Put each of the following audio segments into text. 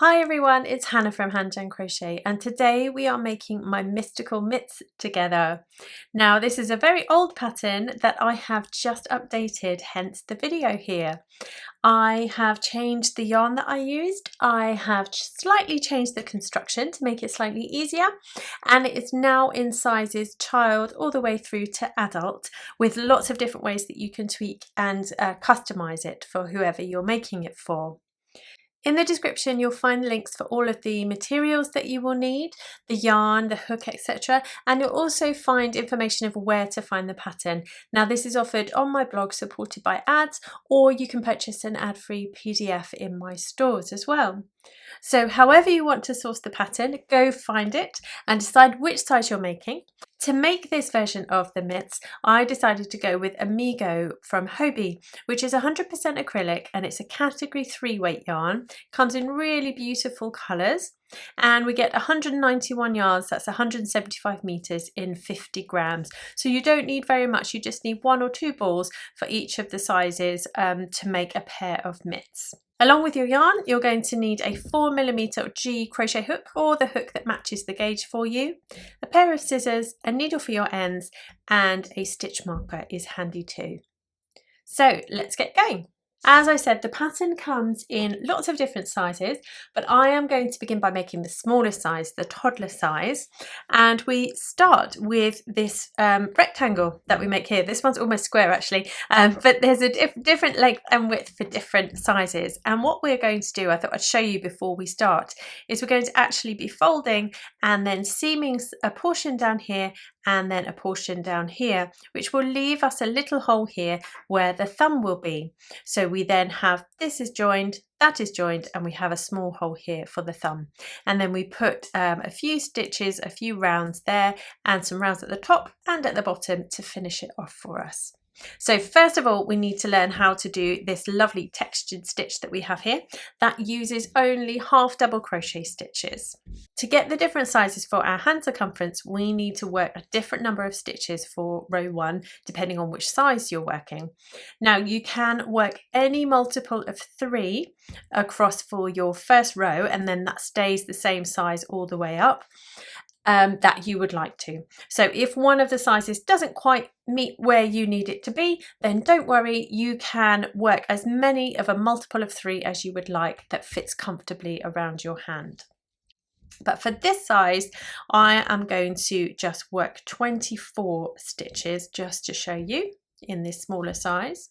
Hi everyone, it's Hannah from Hand Jam Crochet, and today we are making my mystical mitts together. Now this is a very old pattern that I have just updated, hence the video here. I have changed the yarn that I used, I have slightly changed the construction to make it slightly easier, and it is now in sizes child all the way through to adult, with lots of different ways that you can tweak and customize it for whoever you're making it for. In the description you'll find links for all of the materials that you will need, the yarn, the hook, etc. And you'll also find information of where to find the pattern. Now this is offered on my blog supported by ads, or you can purchase an ad-free PDF in my stores as well. So however you want to source the pattern, go find it and decide which size you're making. To make this version of the mitts, I decided to go with Amigo from Hobbii, which is 100% acrylic and it's a category 3 weight yarn. Comes in really beautiful colours, and we get 191 yards, that's 175 meters in 50 grams. So you don't need very much, you just need 1 or 2 balls for each of the sizes to make a pair of mitts. Along with your yarn, you're going to need a 4mm G crochet hook, or the hook that matches the gauge for you, a pair of scissors, a needle for your ends, and a stitch marker is handy too. So let's get going. As I said, the pattern comes in lots of different sizes, but I am going to begin by making the smallest size, the toddler size, and we start with this rectangle that we make here. This one's almost square actually, but there's a different length and width for different sizes. And what we're going to do, I thought I'd show you before we start, is we're going to actually be folding and then seaming a portion down here and then a portion down here, which will leave us a little hole here where the thumb will be. So we then have this is joined, that is joined, and we have a small hole here for the thumb. And then we put a few stitches, a few rounds there, and some rounds at the top and at the bottom to finish it off for us. So first of all, we need to learn how to do this lovely textured stitch that we have here that uses only half double crochet stitches. To get the different sizes for our hand circumference, we need to work a different number of stitches for row 1 depending on which size you're working. Now you can work any multiple of 3 across for your first row, and then that stays the same size all the way up. That you would like to. So if one of the sizes doesn't quite meet where you need it to be, then don't worry, you can work as many of a multiple of 3 as you would like that fits comfortably around your hand. But for this size, I am going to just work 24 stitches just to show you in this smaller size.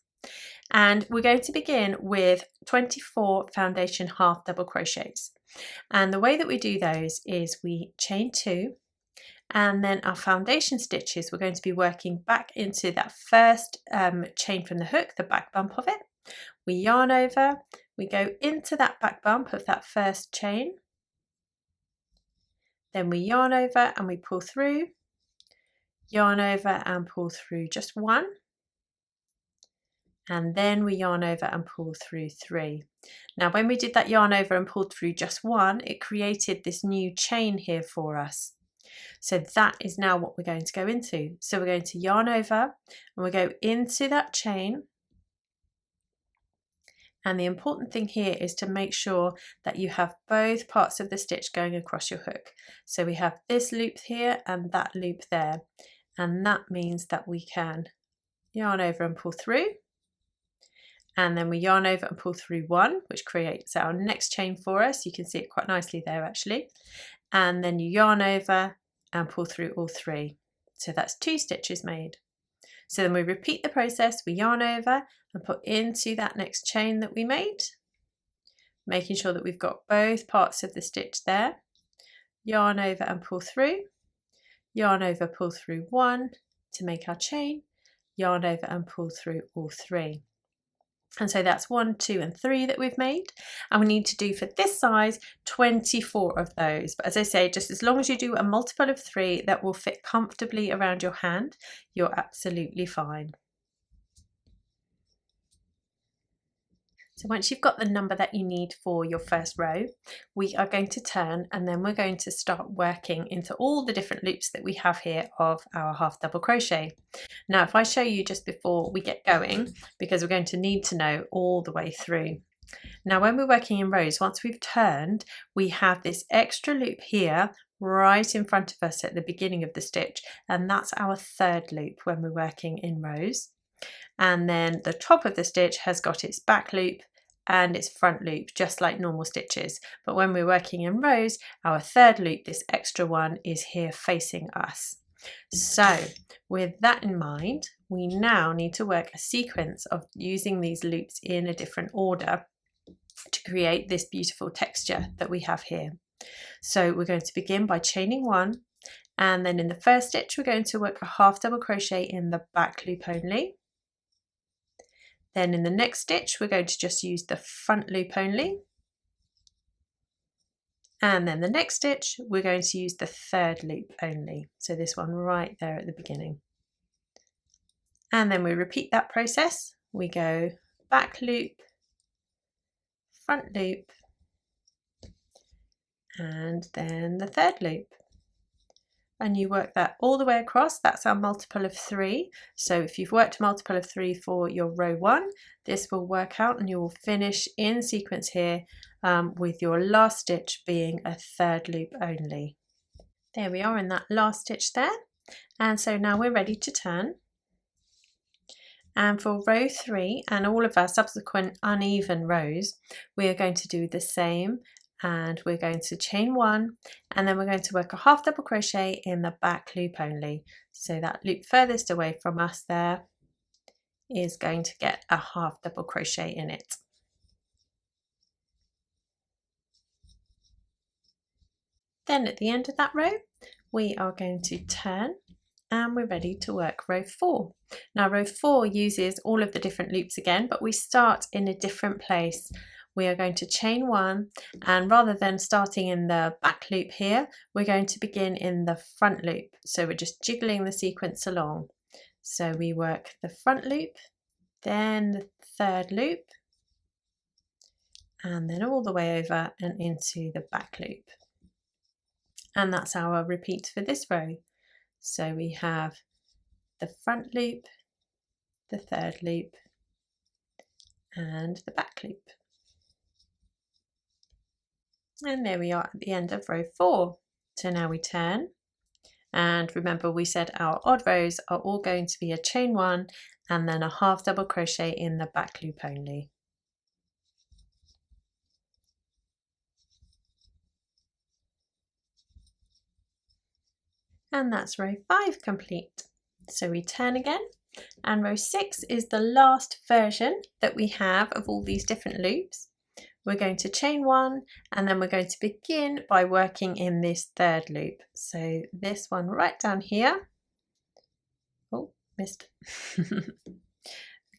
And we're going to begin with 24 foundation half double crochets. And the way that we do those is we chain 2, and then our foundation stitches, we're going to be working back into that first chain from the hook, the back bump of it. We yarn over, we go into that back bump of that first chain, then we yarn over and we pull through, yarn over and pull through just 1, and then we yarn over and pull through 3. Now when we did that yarn over and pulled through just 1, it created this new chain here for us. So that is now what we're going to go into. So we're going to yarn over and we go into that chain, and the important thing here is to make sure that you have both parts of the stitch going across your hook. So we have this loop here and that loop there, and that means that we can yarn over and pull through, and then we yarn over and pull through 1, which creates our next chain for us. You can see it quite nicely there actually, and then you yarn over and pull through all 3. So that's 2 stitches made. So then we repeat the process, we yarn over and put into that next chain that we made, making sure that we've got both parts of the stitch there, yarn over and pull through, yarn over, pull through 1 to make our chain, yarn over and pull through all 3. And so that's 1, 2 and 3 that we've made, and we need to do for this size 24 of those. But as I say, just as long as you do a multiple of 3 that will fit comfortably around your hand, you're absolutely fine. So once you've got the number that you need for your first row, we are going to turn, and then we're going to start working into all the different loops that we have here of our half double crochet. Now if I show you just before we get going, because we're going to need to know all the way through, Now when we're working in rows, once we've turned, we have this extra loop here right in front of us at the beginning of the stitch, and that's our third loop when we're working in rows. And then the top of the stitch has got its back loop and its front loop, just like normal stitches. But when we're working in rows, our third loop, this extra one, is here facing us. So with that in mind, we now need to work a sequence of using these loops in a different order to create this beautiful texture that we have here. So we're going to begin by chaining one, and then in the first stitch we're going to work a half double crochet in the back loop only. Then in the next stitch we're going to just use the front loop only, and then the next stitch we're going to use the third loop only, so this one right there at the beginning. And then we repeat that process. We go back loop, front loop, and then the third loop, and you work that all the way across. That's our multiple of 3. So if you've worked a multiple of 3 for your row 1, this will work out and you will finish in sequence here with your last stitch being a third loop only. There we are in that last stitch there, and so now we're ready to turn. And for row 3 and all of our subsequent uneven rows, we are going to do the same, and we're going to chain one, and then we're going to work a half double crochet in the back loop only. So that loop furthest away from us there is going to get a half double crochet in it. Then at the end of that row, we are going to turn, and we're ready to work row 4. Now row 4 uses all of the different loops again, but we start in a different place. We are going to chain one, and rather than starting in the back loop here, we're going to begin in the front loop. So we're just jiggling the sequence along. So we work the front loop, then the third loop, and then all the way over and into the back loop. And that's our repeat for this row. So we have the front loop, the third loop, and the back loop. And there we are at the end of row 4. So now we turn, and remember we said our odd rows are all going to be a chain one and then a half double crochet in the back loop only. And that's row 5 complete. So we turn again, and row 6 is the last version that we have of all these different loops. We're going to chain one, and then we're going to begin by working in this third loop. So this one right down here, oh, missed,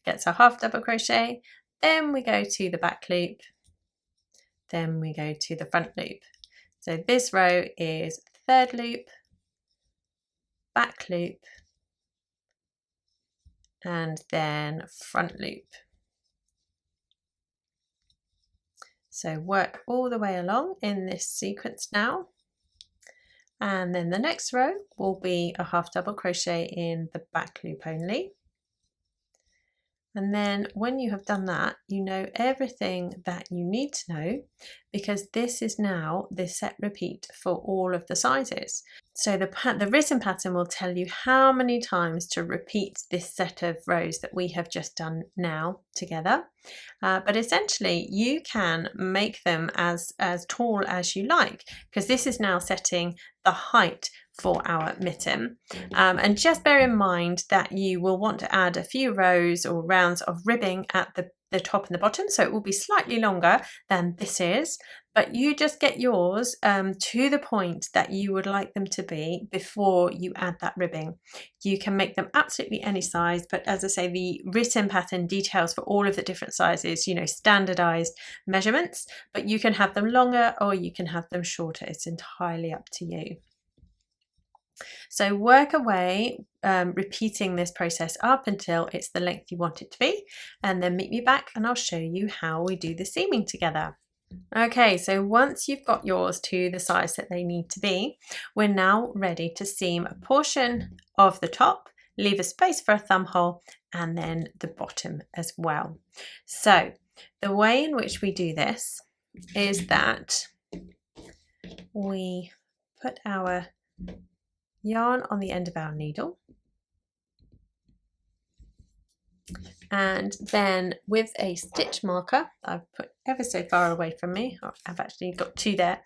gets a half double crochet, then we go to the back loop, then we go to the front loop. So this row is third loop, back loop, and then front loop. So work all the way along in this sequence now, and then the next row will be a half double crochet in the back loop only. And then when you have done that, you know everything that you need to know, because this is now the set repeat for all of the sizes. So the written pattern will tell you how many times to repeat this set of rows that we have just done now together. But essentially you can make them as tall as you like, because this is now setting the height for our mitten. And just bear in mind that you will want to add a few rows or rounds of ribbing at the top and the bottom, so it will be slightly longer than this is, but you just get yours to the point that you would like them to be before you add that ribbing. You can make them absolutely any size, but as I say, the written pattern details for all of the different sizes, you know, standardized measurements, but you can have them longer or you can have them shorter. It's entirely up to you. So work away, repeating this process up until it's the length you want it to be, and then meet me back and I'll show you how we do the seaming together. Okay, so once you've got yours to the size that they need to be, we're now ready to seam a portion of the top, leave a space for a thumb hole, and then the bottom as well. So The way in which we do this is that we put our yarn on the end of our needle, and then with a stitch marker, I've put ever so far away from me, I've actually got two there.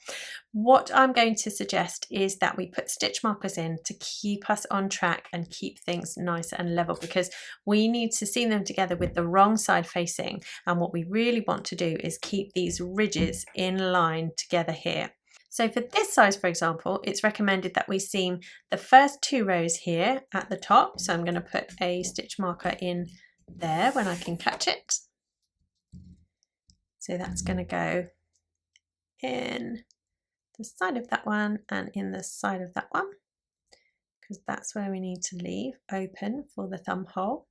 What I'm going to suggest is that we put stitch markers in to keep us on track and keep things nice and level, because we need to seam them together with the wrong side facing, and what we really want to do is keep these ridges in line together here. So for this size, for example, it's recommended that we seam the first 2 rows here at the top. So I'm going to put a stitch marker in there when I can catch it. So that's going to go in the side of that one and in the side of that one, because that's where we need to leave open for the thumb hole.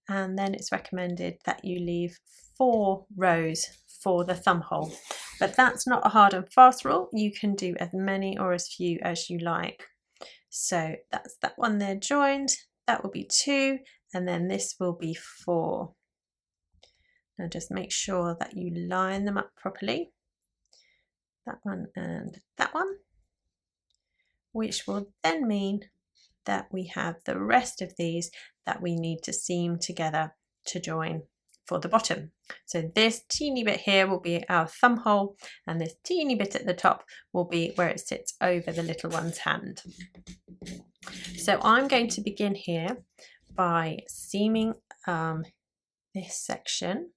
And then it's recommended that you leave 4 rows for the thumb hole, but that's not a hard and fast rule. You can do as many or as few as you like. So that's that one there joined, that will be 2, and then this will be 4. Now just make sure that you line them up properly, that one and that one, which will then mean that we have the rest of these that we need to seam together to join for the bottom. So this teeny bit here will be our thumb hole, and this teeny bit at the top will be where it sits over the little one's hand. So I'm going to begin here by seaming this section.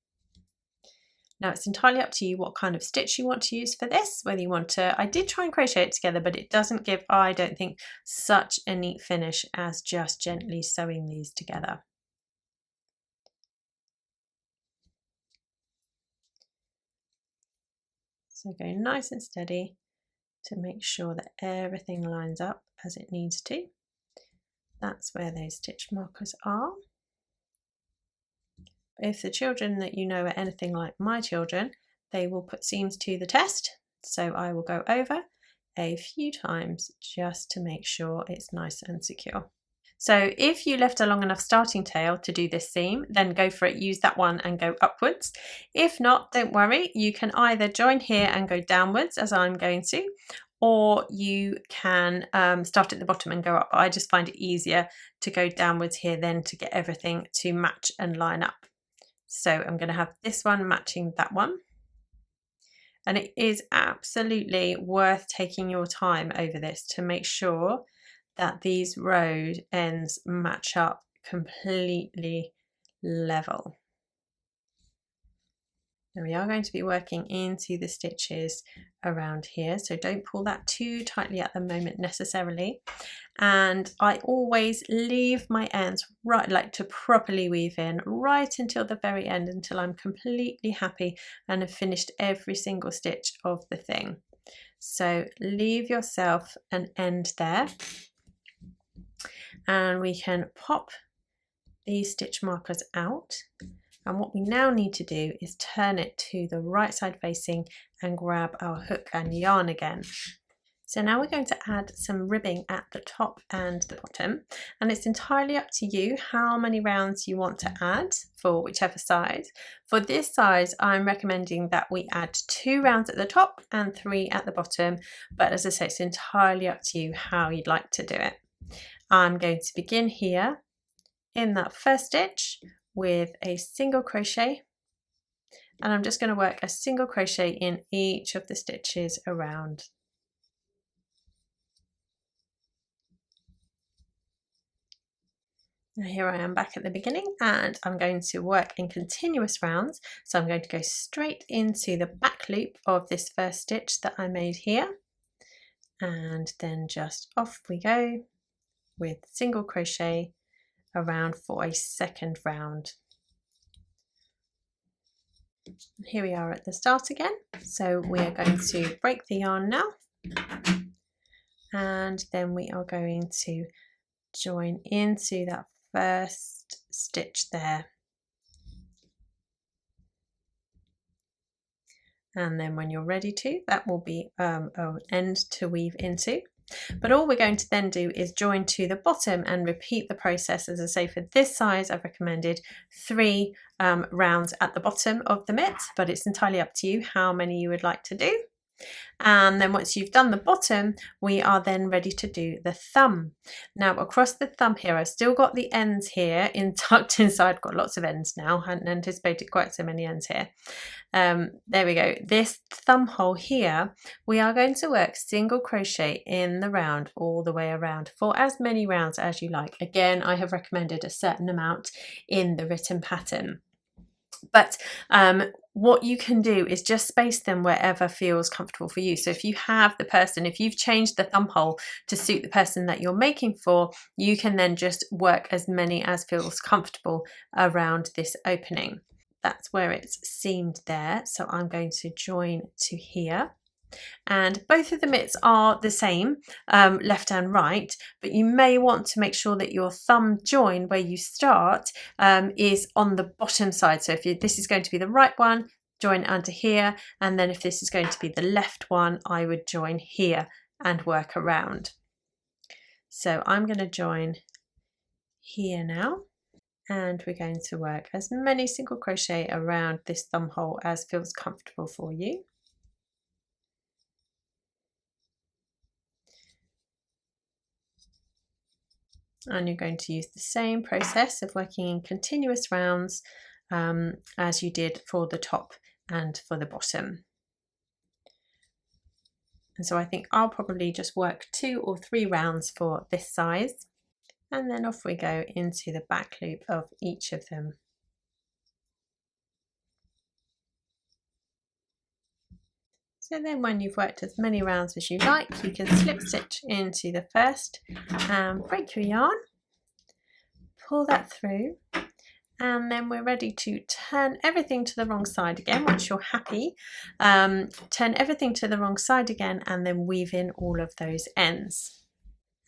Now it's entirely up to you what kind of stitch you want to use for this, whether you want to, I did try and crochet it together, but it doesn't give, I don't think, such a neat finish as just gently sewing these together. So go nice and steady to make sure that everything lines up as it needs to. That's where those stitch markers are. If the children that you know are anything like my children, they will put seams to the test. So I will go over a few times just to make sure it's nice and secure. So if you left a long enough starting tail to do this seam, then go for it, use that one and go upwards. If not, don't worry, you can either join here and go downwards as I'm going to, or you can start at the bottom and go up. I just find it easier to go downwards here then to get everything to match and line up. So I'm going to have this one matching that one. And it is absolutely worth taking your time over this to make sure that these row ends match up completely level. Now we are going to be working into the stitches around here, so don't pull that too tightly at the moment necessarily. And I always leave my ends right, like to properly weave in right until the very end, until I'm completely happy and have finished every single stitch of the thing. So leave yourself an end there, and we can pop these stitch markers out. And what we now need to do is turn it to the right side facing and grab our hook and yarn again. So now we're going to add some ribbing at the top and the bottom, and it's entirely up to you how many rounds you want to add for whichever side. For this size, I'm recommending that we add 2 rounds at the top and 3 at the bottom, but as I say, it's entirely up to you how you'd like to do it. I'm going to begin here in that first stitch with a single crochet, and I'm just going to work a single crochet in each of the stitches around. Now here I am back at the beginning, and I'm going to work in continuous rounds, so I'm going to go straight into the back loop of this first stitch that I made here, and then just off we go with single crochet around for a second round. Here we are at the start again, so we are going to break the yarn now, and then we are going to join into that first stitch there, and then when you're ready to, that will be an end to weave into. But all we're going to then do is join to the bottom and repeat the process. As I say, for this size I've recommended 3 rounds at the bottom of the mitt, but it's entirely up to you how many you would like to do. And then once you've done the bottom, we are then ready to do the thumb. Now across the thumb here, I've still got the ends here tucked inside. I've got lots of ends now, hadn't anticipated quite so many ends here. There we go. This thumb hole here, we are going to work single crochet in the round all the way around for as many rounds as you like. Again, I have recommended a certain amount in the written pattern. But what you can do is just space them wherever feels comfortable for you. So if you have the person, if you've changed the thumb hole to suit the person that you're making for, you can then just work as many as feels comfortable around this opening. That's where it's seamed there. So I'm going to join to here. And both of the mitts are the same, left and right, but you may want to make sure that your thumb join where you start is on the bottom side. So if this is going to be the right one, join under here, and then if this is going to be the left one, I would join here and work around. So I'm going to join here now, and we're going to work as many single crochet around this thumb hole as feels comfortable for you. And you're going to use the same process of working in continuous rounds as you did for the top and for the bottom. And so I think I'll probably just work 2 or 3 rounds for this size, and then off we go into the back loop of each of them. So then when you've worked as many rounds as you like, you can slip stitch into the first and break your yarn, pull that through, and then we're ready to turn everything to the wrong side again. Once you're happy, turn everything to the wrong side again and then weave in all of those ends.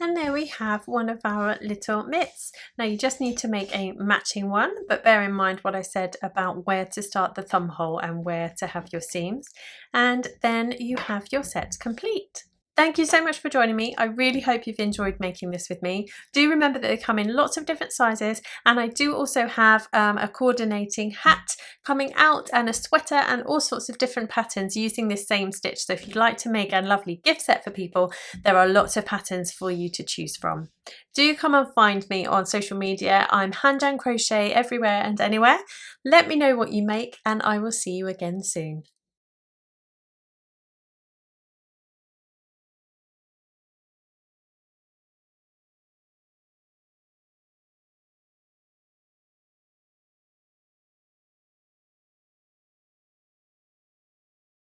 And there we have one of our little mitts. Now you just need to make a matching one, but bear in mind what I said about where to start the thumb hole and where to have your seams. And then you have your set complete. Thank you so much for joining me. I really hope you've enjoyed making this with me. Do remember that they come in lots of different sizes, and I do also have a coordinating hat coming out and a sweater and all sorts of different patterns using this same stitch. So if you'd like to make a lovely gift set for people, there are lots of patterns for you to choose from. Do come and find me on social media. I'm Hanjan Crochet everywhere and anywhere. Let me know what you make, and I will see you again soon.